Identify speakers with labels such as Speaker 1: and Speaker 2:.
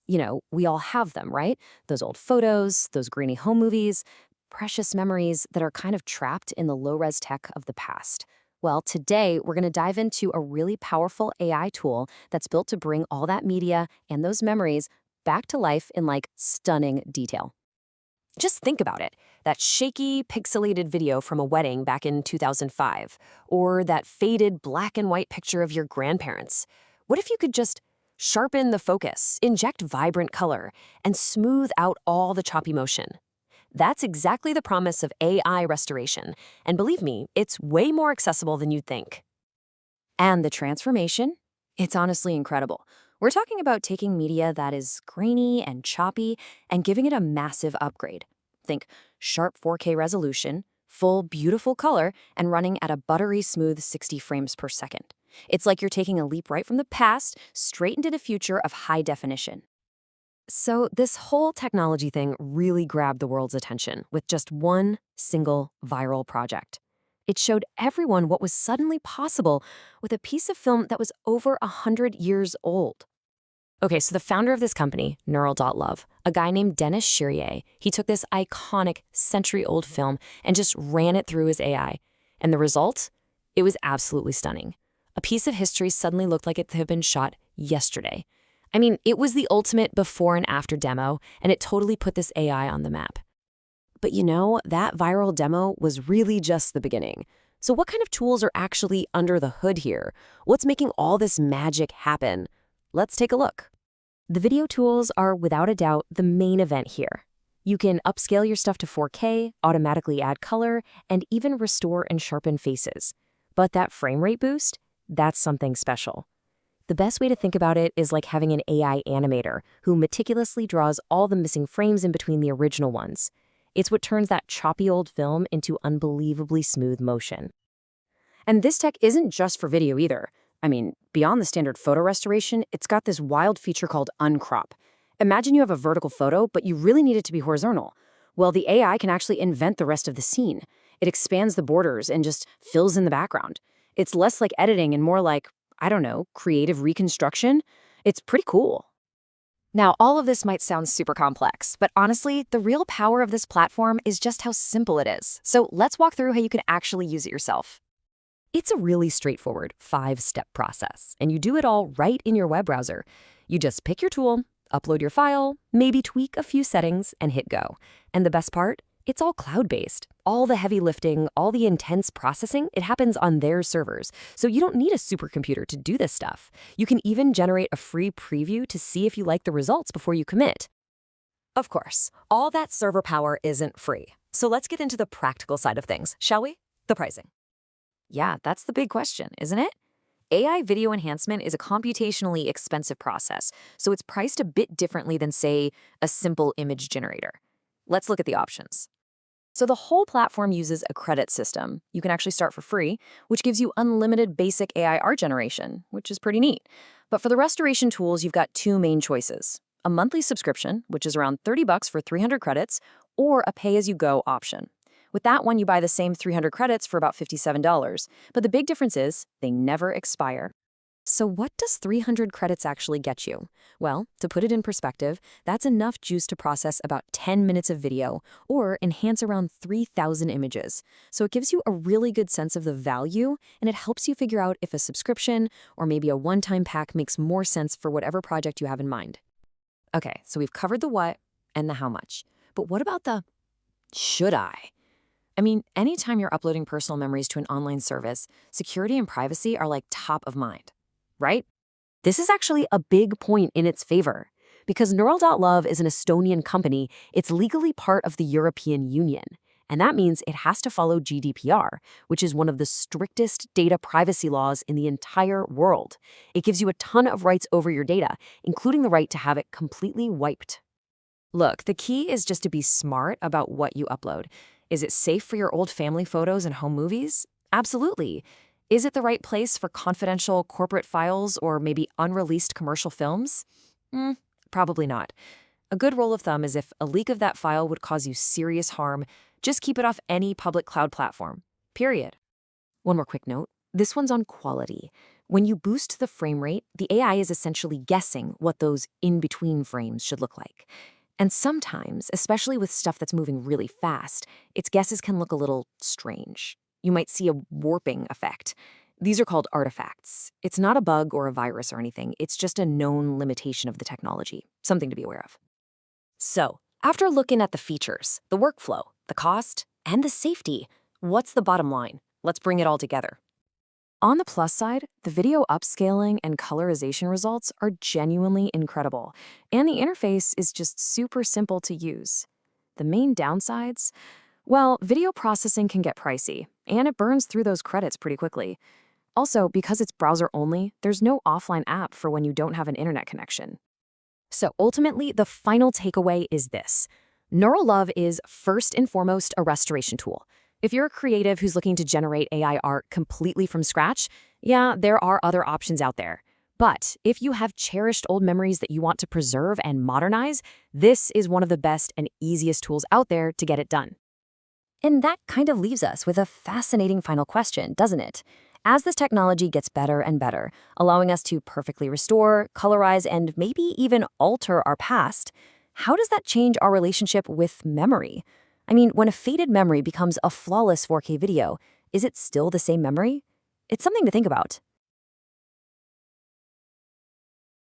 Speaker 1: We all have them, right? Those old photos, those grainy home movies, precious memories that are kind of trapped in the low-res tech of the past. Well, today we're going to dive into a really powerful AI tool that's built to bring all that media and those memories back to life in like stunning detail. Just think about it. That shaky, pixelated video from a wedding back in 2005, or that faded black and white picture of your grandparents. What if you could just sharpen the focus, inject vibrant color, and smooth out all the choppy motion? That's exactly the promise of AI restoration, and believe me, it's way more accessible than you'd think. And the transformation? It's honestly incredible. We're talking about taking media that is grainy and choppy and giving it a massive upgrade. Think sharp 4K resolution, full beautiful color, and running at a buttery smooth 60 frames per second. It's like you're taking a leap right from the past straight into the future of high definition. So this whole technology thing really grabbed the world's attention with just one single viral project. It showed everyone what was suddenly possible with a piece of film that was over 100 years old. Okay, so the founder of this company, Neural.Love, a guy named Denis Shiryaev, he took this iconic century-old film and just ran it through his AI. And the result? It was absolutely stunning. A piece of history suddenly looked like it had been shot yesterday. I mean, it was the ultimate before and after demo, and it totally put this AI on the map. But that viral demo was really just the beginning. So what kind of tools are actually under the hood here? What's making all this magic happen? Let's take a look. The video tools are without a doubt the main event here. You can upscale your stuff to 4K, automatically add color, and even restore and sharpen faces. But that frame rate boost, that's something special. The best way to think about it is like having an AI animator who meticulously draws all the missing frames in between the original ones. It's what turns that choppy old film into unbelievably smooth motion. And this tech isn't just for video either. I mean, beyond the standard photo restoration, it's got this wild feature called uncrop. Imagine you have a vertical photo, but you really need it to be horizontal. Well, the AI can actually invent the rest of the scene. It expands the borders and just fills in the background. It's less like editing and more like, I don't know, creative reconstruction. It's pretty cool. Now, all of this might sound super complex, but honestly, the real power of this platform is just how simple it is. So let's walk through how you can actually use it yourself. It's a really straightforward 5-step process, and you do it all right in your web browser. You just pick your tool, upload your file, maybe tweak a few settings, and hit go. And the best part? It's all cloud-based. All the heavy lifting, all the intense processing, it happens on their servers. So you don't need a supercomputer to do this stuff. You can even generate a free preview to see if you like the results before you commit. Of course, all that server power isn't free. So let's get into the practical side of things, shall we? The pricing. Yeah, that's the big question, isn't it? AI video enhancement is a computationally expensive process, so it's priced a bit differently than, say, a simple image generator. Let's look at the options. So the whole platform uses a credit system. You can actually start for free, which gives you unlimited basic AI art generation, which is pretty neat. But for the restoration tools, you've got two main choices: a monthly subscription, which is around $30 for 300 credits, or a pay-as-you-go option. With that one, you buy the same 300 credits for about $57. But the big difference is they never expire. So what does 300 credits actually get you? Well, to put it in perspective, that's enough juice to process about 10 minutes of video or enhance around 3,000 images. So it gives you a really good sense of the value, and it helps you figure out if a subscription or maybe a one-time pack makes more sense for whatever project you have in mind. Okay, so we've covered the what and the how much. But what about the should I? I mean, anytime you're uploading personal memories to an online service, security and privacy are like top of mind, right? This is actually a big point in its favor. Because Neural.Love is an Estonian company, it's legally part of the European Union. And that means it has to follow GDPR, which is one of the strictest data privacy laws in the entire world. It gives you a ton of rights over your data, including the right to have it completely wiped. Look, the key is just to be smart about what you upload. Is it safe for your old family photos and home movies? Absolutely. Is it the right place for confidential corporate files or maybe unreleased commercial films? Probably not. A good rule of thumb is if a leak of that file would cause you serious harm, just keep it off any public cloud platform. Period. One more quick note. This one's on quality. When you boost the frame rate, the AI is essentially guessing what those in-between frames should look like. And sometimes, especially with stuff that's moving really fast, its guesses can look a little strange. You might see a warping effect. These are called artifacts. It's not a bug or a virus or anything. It's just a known limitation of the technology, something to be aware of. So, after looking at the features, the workflow, the cost, and the safety, what's the bottom line? Let's bring it all together. On the plus side, the video upscaling and colorization results are genuinely incredible, and the interface is just super simple to use. The main downsides? Well, video processing can get pricey, and it burns through those credits pretty quickly. Also, because it's browser-only, there's no offline app for when you don't have an internet connection. So ultimately, the final takeaway is this. Neural.Love is first and foremost a restoration tool. If you're a creative who's looking to generate AI art completely from scratch, yeah, there are other options out there. But if you have cherished old memories that you want to preserve and modernize, this is one of the best and easiest tools out there to get it done. And that kind of leaves us with a fascinating final question, doesn't it? As this technology gets better and better, allowing us to perfectly restore, colorize, and maybe even alter our past, how does that change our relationship with memory? I mean, when a faded memory becomes a flawless 4K video, is it still the same memory? It's something to think about.